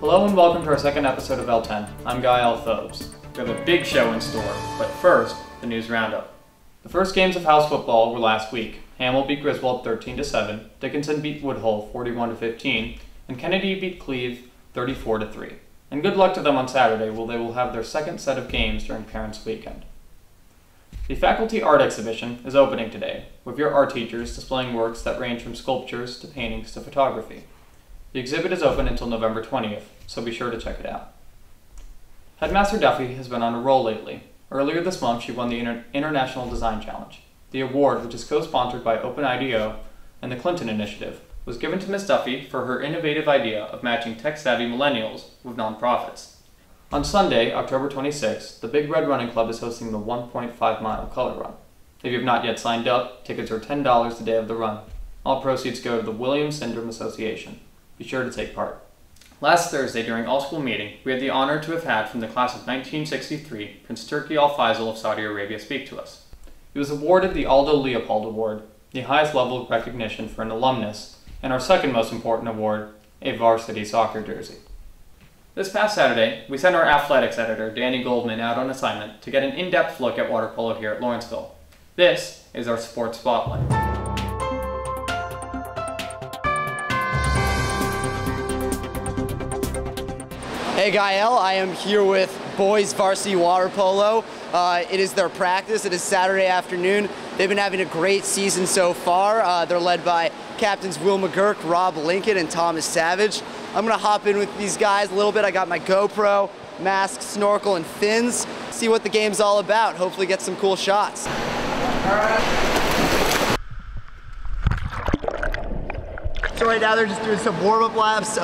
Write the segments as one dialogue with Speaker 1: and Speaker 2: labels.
Speaker 1: Hello and welcome to our second episode of L10. I'm Ghael Fobes. We have a big show in store, but first, the news roundup. The first games of house football were last week. Hamel beat Griswold 13-7, Dickinson beat Woodhull 41-15, and Kennedy beat Cleve 34-3. And good luck to them on Saturday, where they will have their second set of games during Parents' Weekend. The Faculty Art Exhibition is opening today, with your art teachers displaying works that range from sculptures to paintings to photography. The exhibit is open until November 20th, so be sure to check it out. Headmaster Duffy has been on a roll lately. Earlier this month, she won the International Design Challenge. The award, which is co-sponsored by OpenIDEO and the Clinton Initiative, was given to Ms. Duffy for her innovative idea of matching tech-savvy millennials with nonprofits. On Sunday, October 26th, the Big Red Running Club is hosting the 1.5-mile color run. If you have not yet signed up, tickets are $10 the day of the run. All proceeds go to the Williams Syndrome Association. Be sure to take part. Last Thursday, during all-school meeting, we had the honor to have had from the class of 1963, Prince Turki Al Faisal of Saudi Arabia speak to us. He was awarded the Aldo Leopold Award, the highest level of recognition for an alumnus, and our second most important award, a varsity soccer jersey. This past Saturday, we sent our athletics editor, Danny Goldman, out on assignment to get an in-depth look at water polo here at Lawrenceville. This is our sports spotlight.
Speaker 2: Hey Ghael, I am here with Boys Varsity Water Polo. It is their practice. It is Saturday afternoon. They've been having a great season so far. They're led by captains Will McGurk, Rob Lincoln, and Thomas Savage. I'm gonna hop in with these guys a little bit. I got my GoPro, mask, snorkel, and fins. See what the game's all about. Hopefully get some cool shots. So right now they're just doing some warm-up laps.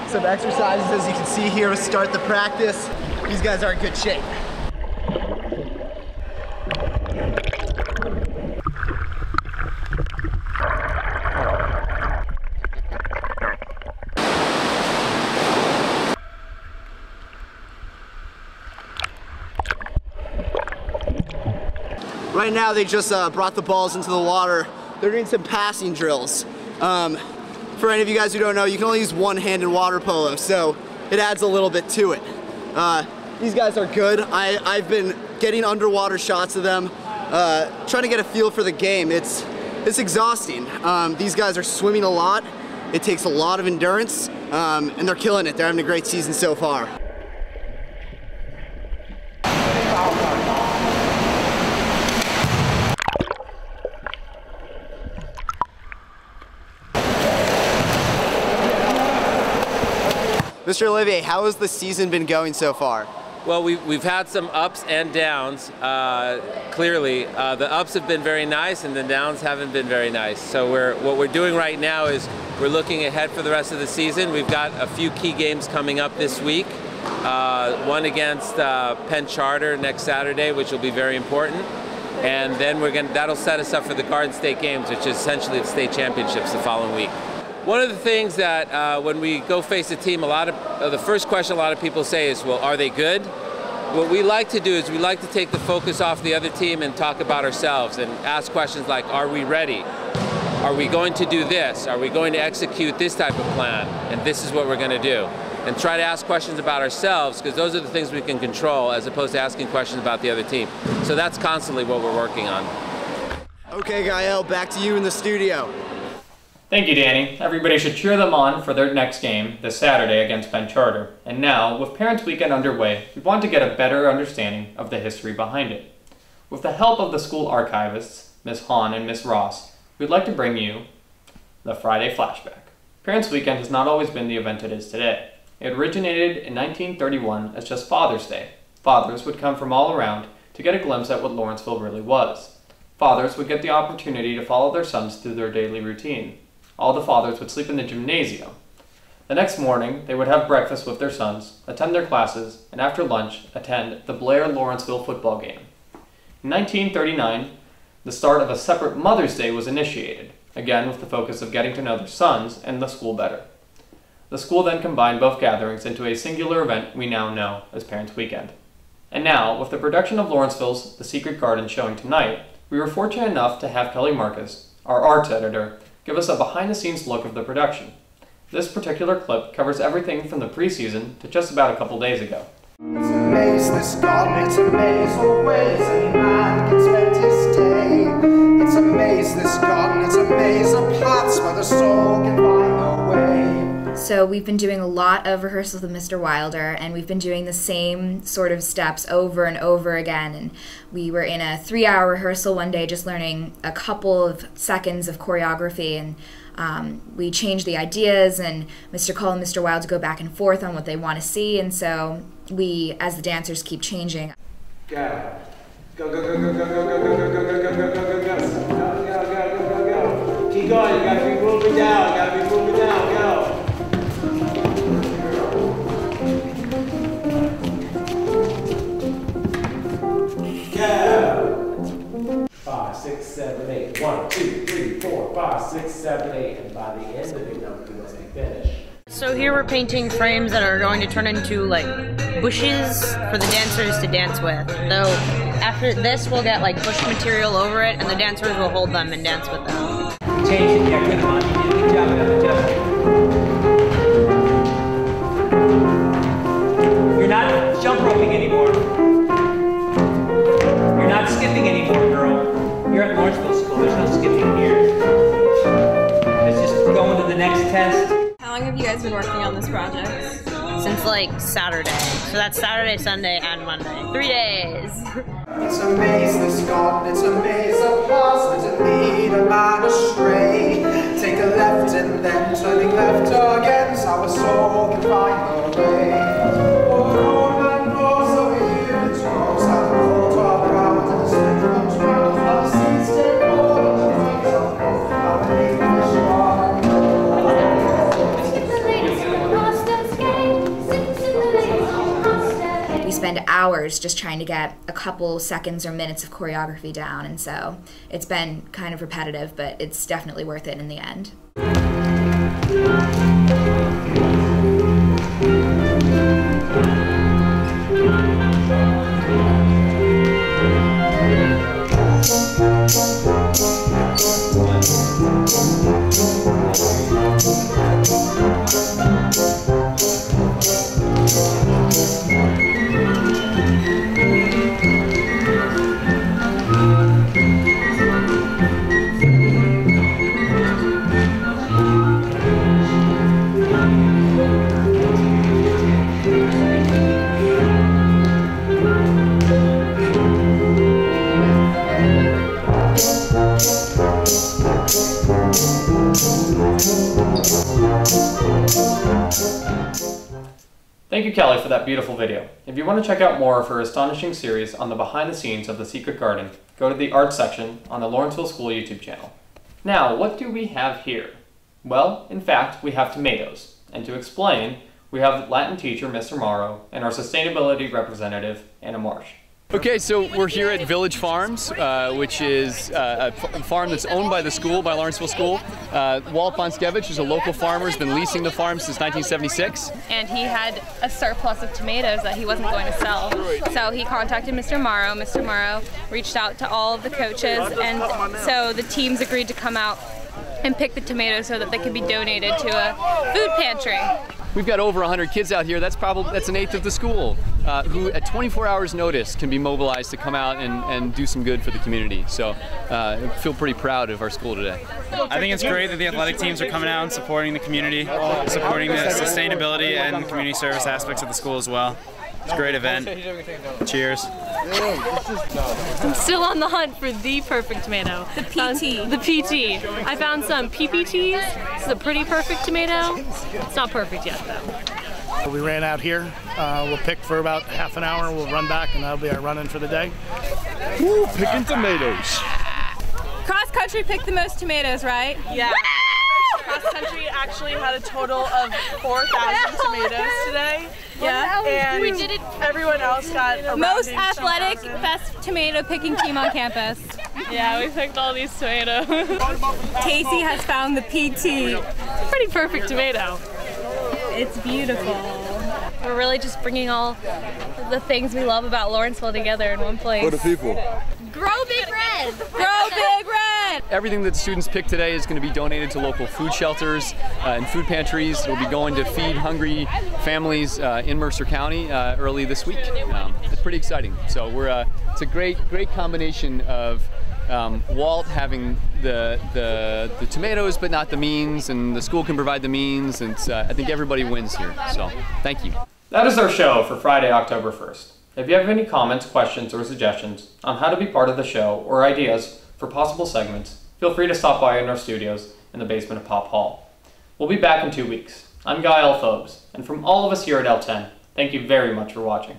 Speaker 2: Some exercises, as you can see here, to start the practice. These guys are in good shape. Right now they just brought the balls into the water. They're doing some passing drills. For any of you guys who don't know, you can only use one hand in water polo, so it adds a little bit to it. These guys are good. I've been getting underwater shots of them, trying to get a feel for the game. It's exhausting. These guys are swimming a lot. It takes a lot of endurance, and they're killing it. They're having a great season so far. Mr. Olivier, how has the season been going so far?
Speaker 3: Well, we've had some ups and downs, clearly. The ups have been very nice and the downs haven't been very nice. So what we're doing right now is we're looking ahead for the rest of the season. We've got a few key games coming up this week. One against Penn Charter next Saturday, which will be very important. And then that'll set us up for the Garden State Games, which is essentially the state championships the following week. One of the things that when we go face a team, the first question a lot of people say is, well, are they good? What we like to do is we like to take the focus off the other team and talk about ourselves and ask questions like, are we ready? Are we going to do this? Are we going to execute this type of plan? And this is what we're going to do. And try to ask questions about ourselves, because those are the things we can control, as opposed to asking questions about the other team. So that's constantly what we're working on. Okay, Ghael, back to you in the studio.
Speaker 1: Thank you, Danny. Everybody should cheer them on for their next game this Saturday against Penn Charter. And now, with Parents' Weekend underway, we want to get a better understanding of the history behind it. With the help of the school archivists, Ms. Hahn and Ms. Ross, we'd like to bring you the Friday Flashback. Parents' Weekend has not always been the event it is today. It originated in 1931 as just Father's Day. Fathers would come from all around to get a glimpse at what Lawrenceville really was. Fathers would get the opportunity to follow their sons through their daily routine. All the fathers would sleep in the gymnasium. The next morning, they would have breakfast with their sons, attend their classes, and after lunch, attend the Blair-Lawrenceville football game. In 1939, the start of a separate Mother's Day was initiated, again with the focus of getting to know their sons and the school better. The school then combined both gatherings into a singular event we now know as Parents' Weekend. And now, with the production of Lawrenceville's The Secret Garden showing tonight, we were fortunate enough to have Kelly Markus, our arts editor, give us a behind-the-scenes look of the production. This particular clip covers everything from the preseason to just about a couple days ago.
Speaker 4: It's a maze, this garden, it's a maze always, any man can spend his day. It's a maze, this garden, it's a maze of paths where the soul can find a way.
Speaker 5: So we've been doing a lot of rehearsals with Mr. Wilder, and we've been doing the same sort of steps over and over again. And we were in a 3-hour rehearsal one day just learning a couple of seconds of choreography, and we changed the ideas, and Mr. Cole and Mr. Wilder go back and forth on what they want to see, and so we, as the dancers, keep changing.
Speaker 6: Go. Go, go, go, go, go, go, go, go, go, go, go, go, go, go, go, go, go, go. Keep going, you gotta be moving down, gotta be moving down, go. Go. 5, 6, 7, 8. 1, 2, 3, 4, 5, 6, 7, 8. And by the end of it, number must be finished.
Speaker 7: So here we're painting frames that are going to turn into like bushes for the dancers to dance with. Though after this we'll get like bush material over it and the dancers will hold them and dance with them.
Speaker 6: Change it, yeah, good on. You did a good job of adjusting. You're not jump roping anymore. You're not skipping anymore, girl. You're at Lawrenceville School, there's no skipping here. Let's just go into the next test.
Speaker 8: How long have you guys been working on this project?
Speaker 7: Since like Saturday. So that's Saturday, Sunday, and Monday. 3 days.
Speaker 4: It's a maze, this garden, it's a maze of paths that lead a man astray. Take a left and then turning left again, so our soul can find the way. Oh, Goldman grows over here, it grows out the road to our ground, and the spring comes round, our seeds take hold of the wings of hope, our English garden.
Speaker 5: We spend hours just trying to get a couple seconds or minutes of choreography down, and so it's been kind of repetitive, but it's definitely worth it in the end.
Speaker 1: Thank you, Kelly, for that beautiful video. If you want to check out more of her astonishing series on the behind the scenes of the Secret Garden, go to the art section on the Lawrenceville School YouTube channel. Now, what do we have here? Well, in fact, we have tomatoes. And to explain, we have Latin teacher, Mr. Morrow, and our sustainability representative, Anna Marsh.
Speaker 9: Okay, so we're here at Village Farms, which is a farm that's owned by the school, by Lawrenceville School. Walt Bonskevich is a local farmer, has been leasing the farm since 1976.
Speaker 8: And he had a surplus of tomatoes that he wasn't going to sell. So he contacted Mr. Morrow. Mr. Morrow reached out to all of the coaches, and so the teams agreed to come out and pick the tomatoes so that they could be donated to a food pantry.
Speaker 9: We've got over 100 kids out here. That's an eighth of the school, who at 24 hours notice can be mobilized to come out and do some good for the community. So I feel pretty proud of our school today.
Speaker 10: I think it's great that the athletic teams are coming out and supporting the community, supporting the sustainability and community service aspects of the school as well. It's a great event. Cheers.
Speaker 8: I'm still on the hunt for the perfect tomato. The PT. The PT. I found some PPTs. This is a pretty perfect tomato. It's not perfect yet, though.
Speaker 11: We ran out here. We'll pick for about half an hour. We'll run back, and that'll be our run-in for the day.
Speaker 9: Woo, picking tomatoes.
Speaker 8: Cross country picked the most tomatoes, right?
Speaker 12: Yeah. Cross country actually had a total of 4,000 tomatoes today.
Speaker 8: Yeah.
Speaker 12: And
Speaker 8: we did it.
Speaker 12: Everyone else got a
Speaker 8: Most athletic, best tomato picking team on campus.
Speaker 12: Yeah, we picked all these tomatoes.
Speaker 8: Casey has found the PT.
Speaker 12: Pretty perfect tomato.
Speaker 8: It's beautiful. We're really just bringing all the things we love about Lawrenceville together in one place.
Speaker 9: For the people.
Speaker 8: Grow big red! Grow big red!
Speaker 9: everything that the students picked today is going to be donated to local food shelters and food pantries. It'll be going to feed hungry families in Mercer County early this week. It's pretty exciting. So it's a great combination of Walt having the tomatoes but not the means, and the school can provide the means, and I think everybody wins here. So thank you.
Speaker 1: That is our show for Friday, October 1st. If you have any comments, questions, or suggestions on how to be part of the show or ideas for possible segments, feel free to stop by in our studios in the basement of Pop Hall. We'll be back in 2 weeks. I'm Ghael Fobes, and from all of us here at L10, thank you very much for watching.